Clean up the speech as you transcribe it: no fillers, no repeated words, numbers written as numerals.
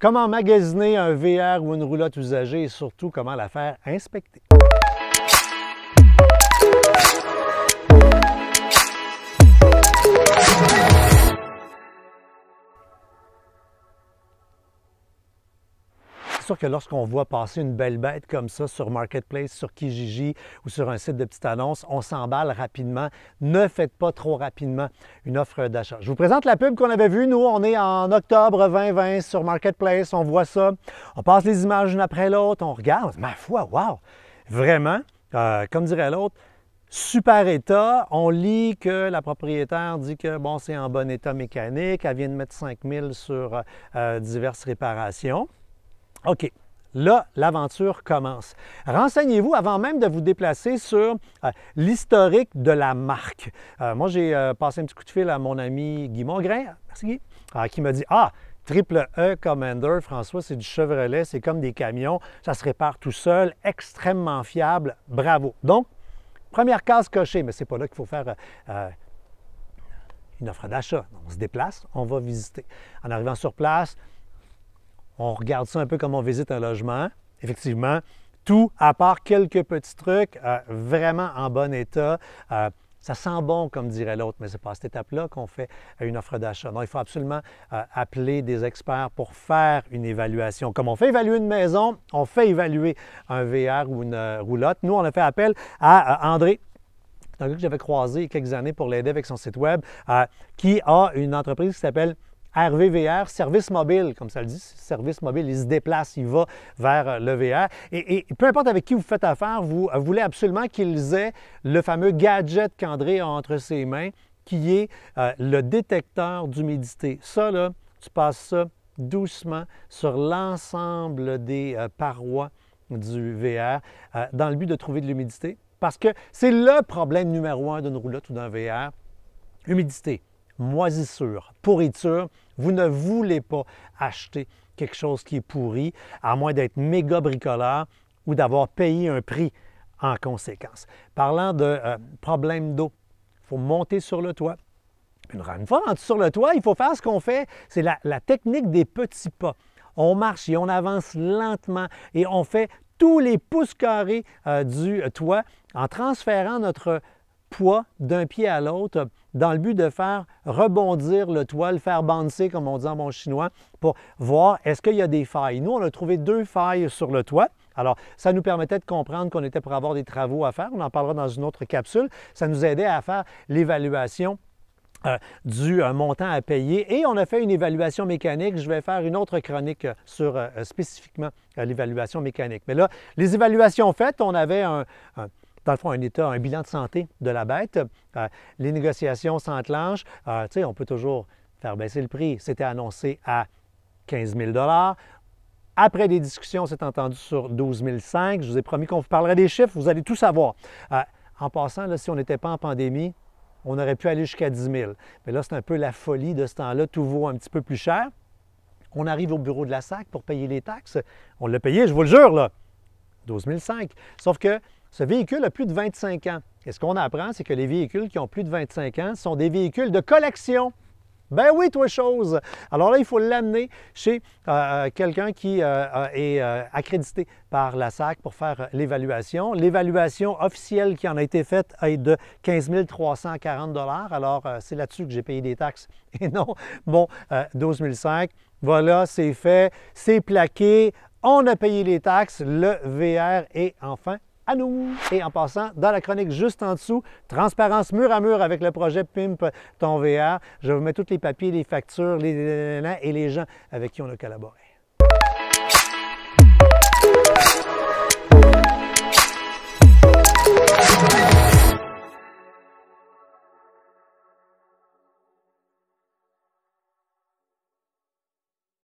comment magasiner un VR ou une roulotte usagée et surtout comment la faire inspecter. C'est sûr que lorsqu'on voit passer une belle bête comme ça sur Marketplace, sur Kijiji ou sur un site de petite annonce, on s'emballe rapidement. Ne faites pas trop rapidement une offre d'achat. Je vous présente la pub qu'on avait vue. Nous, on est en octobre 2020 sur Marketplace. On voit ça. On passe les images une après l'autre. On regarde. Ma foi, wow! Vraiment, comme dirait l'autre, super état. On lit que la propriétaire dit que bon, c'est en bon état mécanique. Elle vient de mettre 5 000 sur diverses réparations. OK, là, l'aventure commence. Renseignez-vous avant même de vous déplacer sur l'historique de la marque. Moi, j'ai passé un petit coup de fil à mon ami Guy Mongrain, merci Guy, qui m'a dit « Ah, Triple E Commander, François, c'est du Chevrolet, c'est comme des camions, ça se répare tout seul, extrêmement fiable, bravo. » Donc, première case cochée, mais ce n'est pas là qu'il faut faire une offre d'achat. On se déplace, on va visiter. En arrivant sur place, on regarde ça un peu comme on visite un logement. Effectivement, tout à part quelques petits trucs, vraiment en bon état. Ça sent bon, comme dirait l'autre, mais c'est pas à cette étape-là qu'on fait une offre d'achat. Donc, il faut absolument appeler des experts pour faire une évaluation. Comme on fait évaluer une maison, on fait évaluer un VR ou une roulotte. Nous, on a fait appel à André, un gars que j'avais croisé il y a quelques années pour l'aider avec son site web, qui a une entreprise qui s'appelle RVVR, service mobile, comme ça le dit, service mobile, il se déplace, il va vers le VR. Et peu importe avec qui vous faites affaire, vous voulez absolument qu'ils aient le fameux gadget qu'André a entre ses mains, qui est le détecteur d'humidité. Ça, là, tu passes ça doucement sur l'ensemble des parois du VR dans le but de trouver de l'humidité. Parce que c'est le problème numéro un d'une roulotte ou d'un VR, humidité. Moisissure, pourriture, vous ne voulez pas acheter quelque chose qui est pourri, à moins d'être méga bricoleur ou d'avoir payé un prix en conséquence. Parlant de problème d'eau, il faut monter sur le toit. Une fois rendu sur le toit, il faut faire ce qu'on fait, c'est la technique des petits pas. On marche et on avance lentement et on fait tous les pouces carrés du toit en transférant notre poids d'un pied à l'autre dans le but de faire rebondir le toit, le faire bouncer, comme on dit en bon chinois, pour voir est-ce qu'il y a des failles. Nous, on a trouvé 2 failles sur le toit. Alors, ça nous permettait de comprendre qu'on était pour avoir des travaux à faire. On en parlera dans une autre capsule. Ça nous aidait à faire l'évaluation du montant à payer. Et on a fait une évaluation mécanique. Je vais faire une autre chronique sur spécifiquement l'évaluation mécanique. Mais là, les évaluations faites, on avait dans le fond, un bilan de santé de la bête. Les négociations s'enclenchent. Tu sais, on peut toujours faire baisser le prix. C'était annoncé à 15 000 $. Après des discussions, on s'est entendu sur 12 500 $. Je vous ai promis qu'on vous parlerait des chiffres. Vous allez tout savoir. En passant, là, si on n'était pas en pandémie, on aurait pu aller jusqu'à 10 000 $. Mais là, c'est un peu la folie de ce temps-là. Tout vaut un petit peu plus cher. On arrive au bureau de la SAC pour payer les taxes. On l'a payé, je vous le jure, là, 12 500 $. Sauf que ce véhicule a plus de 25 ans. Et ce qu'on apprend, c'est que les véhicules qui ont plus de 25 ans sont des véhicules de collection. Ben oui, toi chose! Alors là, il faut l'amener chez quelqu'un qui est accrédité par la SAC pour faire l'évaluation. L'évaluation officielle qui en a été faite est de 15 340 $. Alors, c'est là-dessus que j'ai payé des taxes et non, bon, 12 500 $. Voilà, c'est fait, c'est plaqué, on a payé les taxes, le VR est enfin à nous. Et en passant, dans la chronique juste en dessous, transparence mur à mur avec le projet Pimp ton VR. Je vous mets tous les papiers, les factures, et les gens avec qui on a collaboré.